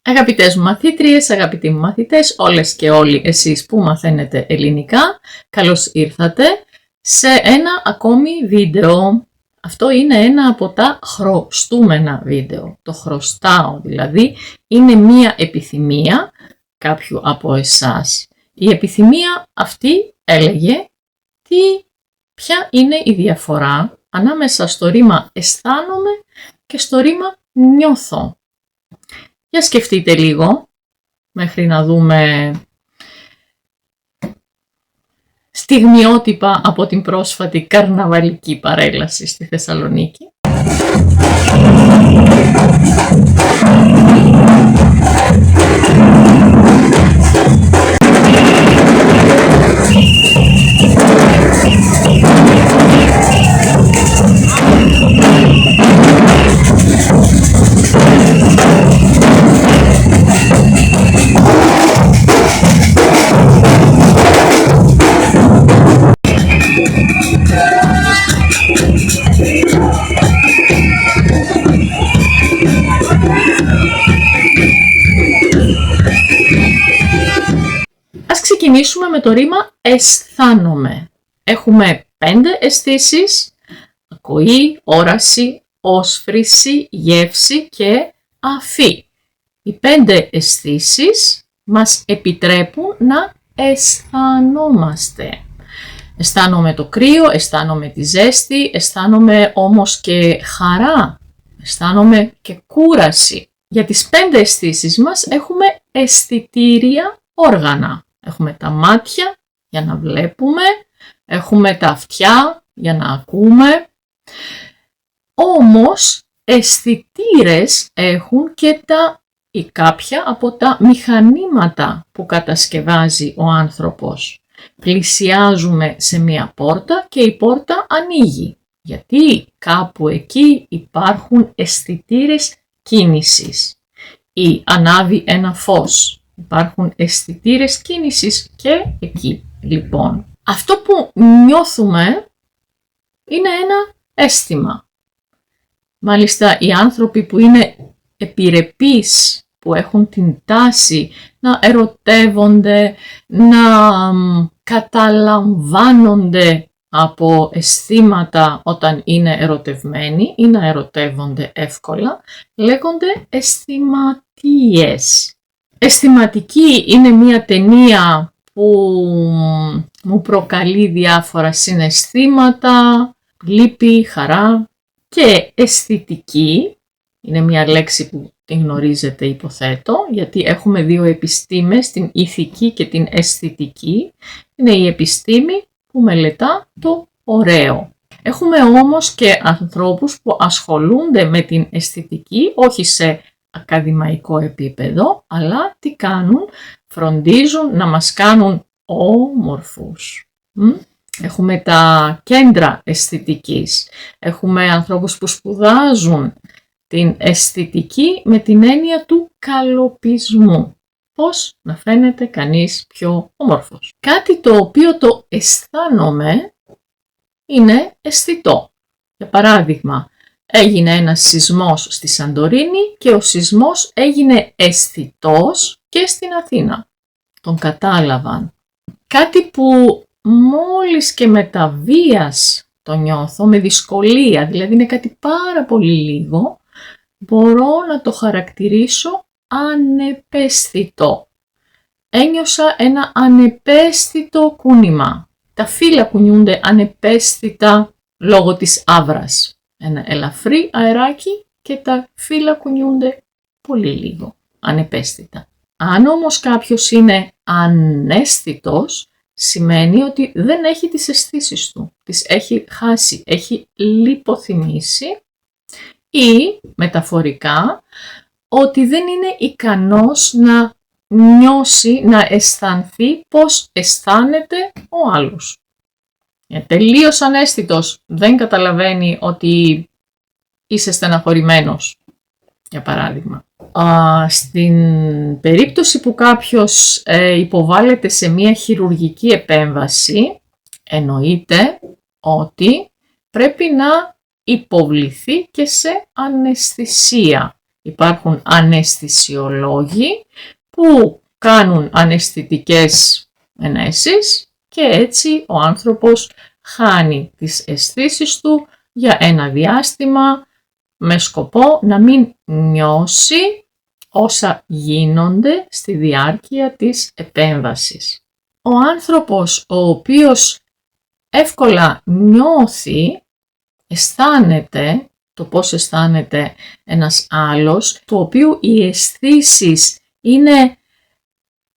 Αγαπητές μου μαθήτριες, αγαπητοί μου μαθητές, όλες και όλοι εσείς που μαθαίνετε ελληνικά, καλώς ήρθατε σε ένα ακόμη βίντεο. Αυτό είναι ένα από τα χρωστούμενα βίντεο. Το χρωστάω δηλαδή είναι μία επιθυμία κάποιου από εσάς. Η επιθυμία αυτή έλεγε ποια είναι η διαφορά ανάμεσα στο ρήμα αισθάνομαι και στο ρήμα νιώθω. Για σκεφτείτε λίγο, μέχρι να δούμε στιγμιότυπα από την πρόσφατη καρναβαλική παρέλαση στη Θεσσαλονίκη. Ας ξεκινήσουμε με το ρήμα αισθάνομαι. Έχουμε 5 αισθήσεις: ακοή, όραση, όσφρηση, γεύση και αφή. Οι 5 αισθήσεις μας επιτρέπουν να αισθανόμαστε. Αισθάνομαι το κρύο, αισθάνομαι τη ζέστη, αισθάνομαι όμως και χαρά, αισθάνομαι και κούραση. Για τις 5 αισθήσεις μας έχουμε αισθητήρια όργανα. Έχουμε τα μάτια για να βλέπουμε, έχουμε τα αυτιά για να ακούμε. Όμως αισθητήρες έχουν και κάποια από τα μηχανήματα που κατασκευάζει ο άνθρωπος. Πλησιάζουμε σε μία πόρτα και η πόρτα ανοίγει. Γιατί κάπου εκεί υπάρχουν αισθητήρες κίνησης. Ή ανάβει ένα φως. Υπάρχουν αισθητήρες κίνησης και εκεί. Λοιπόν, αυτό που νιώθουμε είναι ένα αίσθημα. Μάλιστα οι άνθρωποι που είναι επιρρεπείς, που έχουν την τάση να ερωτεύονται, να καταλαμβάνονται από αισθήματα όταν είναι ερωτευμένοι ή να ερωτεύονται εύκολα, λέγονται αισθηματίες. Αισθηματική είναι μια ταινία που μου προκαλεί διάφορα συναισθήματα, λύπη, χαρά. Και αισθητική είναι μια λέξη που την γνωρίζετε υποθέτω, γιατί έχουμε 2 επιστήμες, την ηθική και την αισθητική. Είναι η επιστήμη που μελετά το ωραίο. Έχουμε όμως και ανθρώπους που ασχολούνται με την αισθητική, όχι σε ακαδημαϊκό επίπεδο, αλλά τι κάνουν? Φροντίζουν να μας κάνουν όμορφους. Έχουμε τα κέντρα αισθητικής. Έχουμε ανθρώπους που σπουδάζουν την αισθητική με την έννοια του καλοπισμού. Πώς να φαίνεται κανείς πιο όμορφος. Κάτι το οποίο το αισθάνομαι είναι αισθητό. Για παράδειγμα, έγινε ένας σεισμός στη Σαντορίνη και ο σεισμός έγινε αισθητός και στην Αθήνα. Τον κατάλαβαν. Κάτι που μόλις και με τα βίας το νιώθω, με δυσκολία, δηλαδή είναι κάτι πάρα πολύ λίγο, μπορώ να το χαρακτηρίσω ανεπαίσθητο. Ένιωσα ένα ανεπαίσθητο κούνημα. Τα φύλλα κουνιούνται ανεπαίσθητα λόγω της άβρας. Ένα ελαφρύ αεράκι και τα φύλλα κουνιούνται πολύ λίγο, ανεπαίσθητα. Αν όμως κάποιος είναι αναίσθητος, σημαίνει ότι δεν έχει τις αισθήσεις του, τις έχει χάσει, έχει λιποθυμήσει ή μεταφορικά ότι δεν είναι ικανός να νιώσει, να αισθανθεί πώς αισθάνεται ο άλλος. Τελείως αναίσθητος, δεν καταλαβαίνει ότι είσαι στεναχωρημένος, για παράδειγμα. Στην περίπτωση που κάποιος υποβάλλεται σε μία χειρουργική επέμβαση, εννοείται ότι πρέπει να υποβληθεί και σε αναισθησία. Υπάρχουν αναισθησιολόγοι που κάνουν αναισθητικές ενέσεις και έτσι ο άνθρωπος χάνει τις αισθήσεις του για ένα διάστημα με σκοπό να μην νιώσει όσα γίνονται στη διάρκεια της επέμβασης. Ο άνθρωπος ο οποίος εύκολα νιώθει, αισθάνεται το πώς αισθάνεται ένας άλλος, του οποίου οι αισθήσεις είναι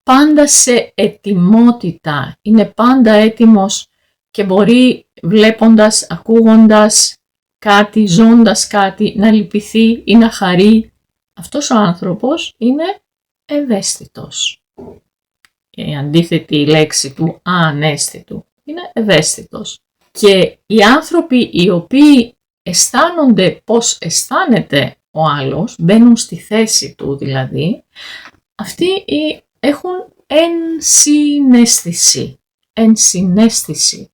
πάντα σε ετοιμότητα, είναι πάντα έτοιμος και μπορεί βλέποντας, ακούγοντας κάτι, ζώντας κάτι, να λυπηθεί ή να χαρεί. Αυτός ο άνθρωπος είναι ευαίσθητος. Η αντίθετη λέξη του αναίσθητου είναι ευαίσθητος. Και οι άνθρωποι οι οποίοι αισθάνονται πώς αισθάνεται ο άλλος, μπαίνουν στη θέση του δηλαδή, αυτοί έχουν ενσυναίσθηση.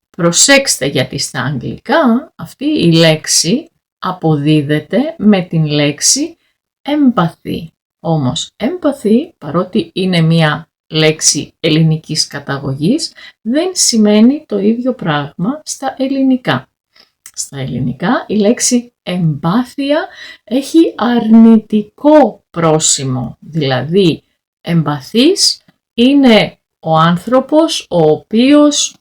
Προσέξτε, γιατί στα αγγλικά αυτή η λέξη αποδίδεται με την λέξη empathy. Όμως empathy, παρότι είναι μια λέξη ελληνικής καταγωγής, δεν σημαίνει το ίδιο πράγμα στα ελληνικά. Στα ελληνικά η λέξη εμπάθεια έχει αρνητικό πρόσημο, δηλαδή εμπαθής είναι ο άνθρωπος ο οποίος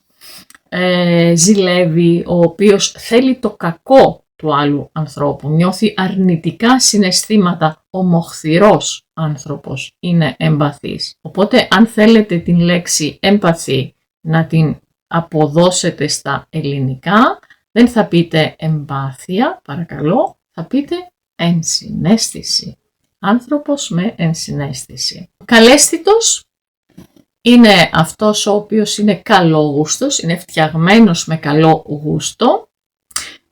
ζηλεύει, ο οποίος θέλει το κακό του άλλου ανθρώπου, νιώθει αρνητικά συναισθήματα, ο μοχθηρός άνθρωπος είναι εμπαθής. Οπότε αν θέλετε την λέξη empathy να την αποδώσετε στα ελληνικά, δεν θα πείτε εμπάθεια, παρακαλώ, θα πείτε ενσυναίσθηση. Άνθρωπος με ενσυναίσθηση. Καλέσθητος είναι αυτός ο οποίος είναι καλόγουστος, είναι φτιαγμένος με καλό γούστο.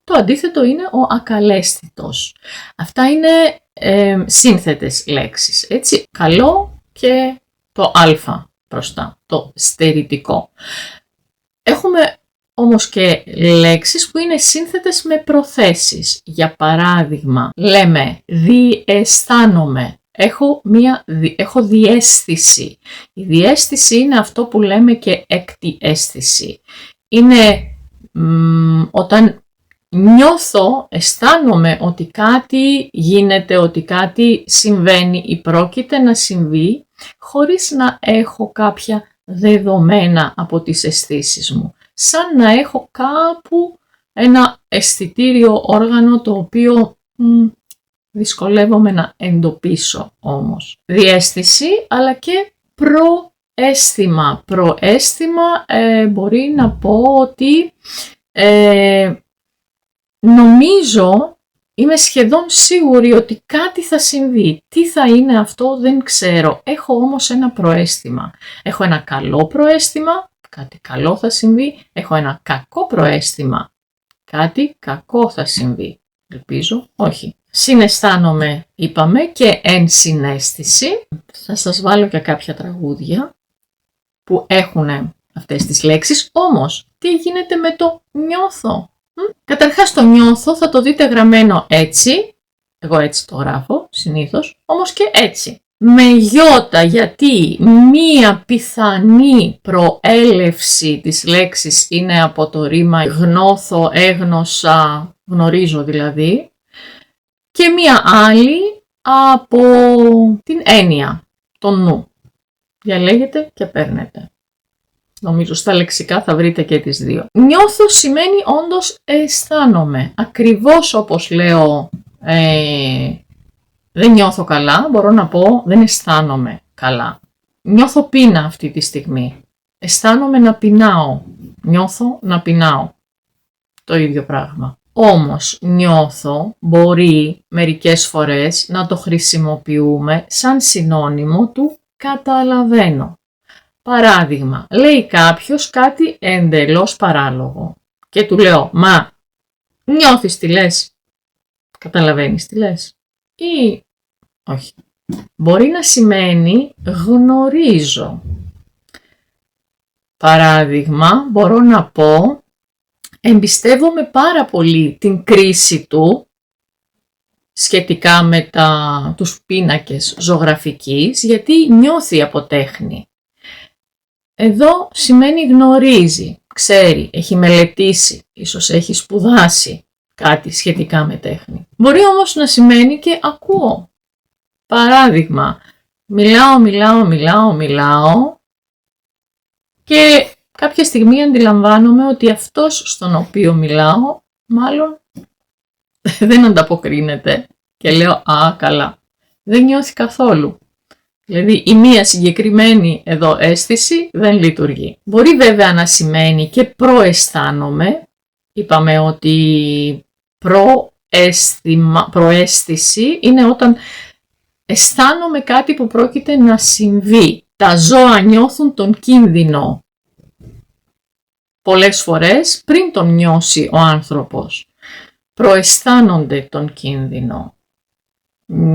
Το αντίθετο είναι ο ακαλέσθητος. Αυτά είναι σύνθετες λέξεις, έτσι, καλό και το α μπροστά, το στερητικό. Έχουμε όμως και λέξεις που είναι σύνθετες με προθέσεις. Για παράδειγμα, λέμε διαισθάνομαι. Έχω διαίσθηση. Η διαίσθηση είναι αυτό που λέμε και έκτη αίσθηση. Είναι όταν νιώθω, αισθάνομαι ότι κάτι γίνεται, ότι κάτι συμβαίνει ή πρόκειται να συμβεί, χωρίς να έχω κάποια δεδομένα από τις αισθήσεις μου. Σαν να έχω κάπου ένα αισθητήριο όργανο το οποίο δυσκολεύομαι να εντοπίσω όμως. Διαίσθηση αλλά και προαίσθημα. Προαίσθημα μπορεί να πω ότι νομίζω, είμαι σχεδόν σίγουρη ότι κάτι θα συμβεί. Τι θα είναι αυτό δεν ξέρω. Έχω όμως ένα προαίσθημα. Έχω ένα καλό προαίσθημα, κάτι καλό θα συμβεί. Έχω ένα κακό προαίσθημα, κάτι κακό θα συμβεί. Ελπίζω όχι. Συναισθάνομαι, είπαμε, και ενσυναίσθηση. Θα σας βάλω και κάποια τραγούδια που έχουν αυτές τις λέξεις. Όμως, τι γίνεται με το νιώθω? Καταρχάς το νιώθω θα το δείτε γραμμένο έτσι. Εγώ έτσι το γράφω συνήθως, όμως και έτσι. Με γιώτα, γιατί μία πιθανή προέλευση της λέξης είναι από το ρήμα γνώθω, έγνωσα, γνωρίζω δηλαδή, και μία άλλη από την έννοια, το νου. Διαλέγετε και παίρνετε. Νομίζω στα λεξικά θα βρείτε και τις δύο. Νιώθω σημαίνει όντως αισθάνομαι. Ακριβώς όπως λέω δεν νιώθω καλά, μπορώ να πω δεν αισθάνομαι καλά. Νιώθω πείνα αυτή τη στιγμή. Αισθάνομαι να πεινάω. Νιώθω να πεινάω. Το ίδιο πράγμα. Όμως νιώθω μπορεί μερικές φορές να το χρησιμοποιούμε σαν συνώνυμο του καταλαβαίνω. Παράδειγμα, λέει κάποιος κάτι εντελώς παράλογο και του λέω «Μα νιώθεις τι λες?» Καταλαβαίνεις τι λες? Ή όχι. Μπορεί να σημαίνει γνωρίζω. Παράδειγμα, μπορώ να πω εμπιστεύομαι πάρα πολύ την κρίση του σχετικά με τους πίνακες ζωγραφικής, γιατί νιώθει από τέχνη. Εδώ σημαίνει γνωρίζει, ξέρει, έχει μελετήσει, ίσως έχει σπουδάσει κάτι σχετικά με τέχνη. Μπορεί όμως να σημαίνει και ακούω. Παράδειγμα, μιλάω και κάποια στιγμή αντιλαμβάνομαι ότι αυτός στον οποίο μιλάω μάλλον δεν ανταποκρίνεται και λέω «Α, καλά, δεν νιώθει καθόλου». Δηλαδή η μία συγκεκριμένη εδώ αίσθηση δεν λειτουργεί. Μπορεί βέβαια να σημαίνει και προαισθάνομαι. Είπαμε ότι προαίσθηση είναι όταν αισθάνομαι κάτι που πρόκειται να συμβεί. Τα ζώα νιώθουν τον κίνδυνο πολλές φορές πριν τον νιώσει ο άνθρωπος. Προαισθάνονται τον κίνδυνο.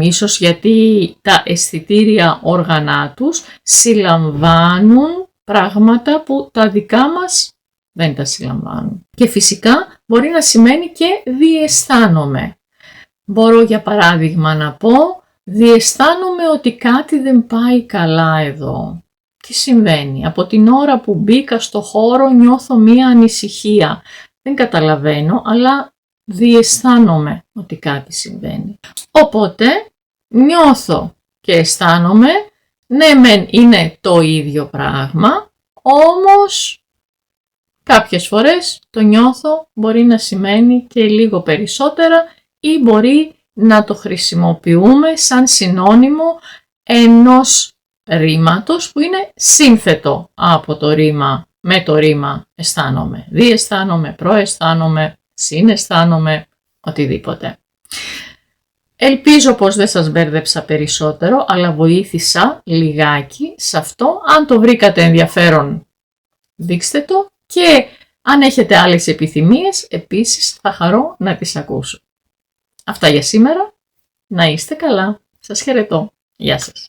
Ίσως γιατί τα αισθητήρια όργανα τους συλλαμβάνουν πράγματα που τα δικά μας δεν τα συλλαμβάνουν. Και φυσικά μπορεί να σημαίνει και διαισθάνομαι. Μπορώ για παράδειγμα να πω διαισθάνομαι ότι κάτι δεν πάει καλά εδώ. Τι συμβαίνει? Από την ώρα που μπήκα στο χώρο νιώθω μία ανησυχία. Δεν καταλαβαίνω, αλλά διαισθάνομαι ότι κάτι συμβαίνει. Οπότε νιώθω και αισθάνομαι, ναι μεν είναι το ίδιο πράγμα, όμως κάποιες φορές το νιώθω μπορεί να σημαίνει και λίγο περισσότερα ή μπορεί να το χρησιμοποιούμε σαν συνώνυμο ενός ρήματος που είναι σύνθετο από το ρήμα με το ρήμα αισθάνομαι, διαισθάνομαι, προαισθάνομαι, συναισθάνομαι, οτιδήποτε. Ελπίζω πως δεν σας μπέρδεψα περισσότερο, αλλά βοήθησα λιγάκι σε αυτό. Αν το βρήκατε ενδιαφέρον, δείξτε το και αν έχετε άλλες επιθυμίες, επίσης θα χαρώ να τις ακούσω. Αυτά για σήμερα. Να είστε καλά. Σας χαιρετώ. Γεια σας.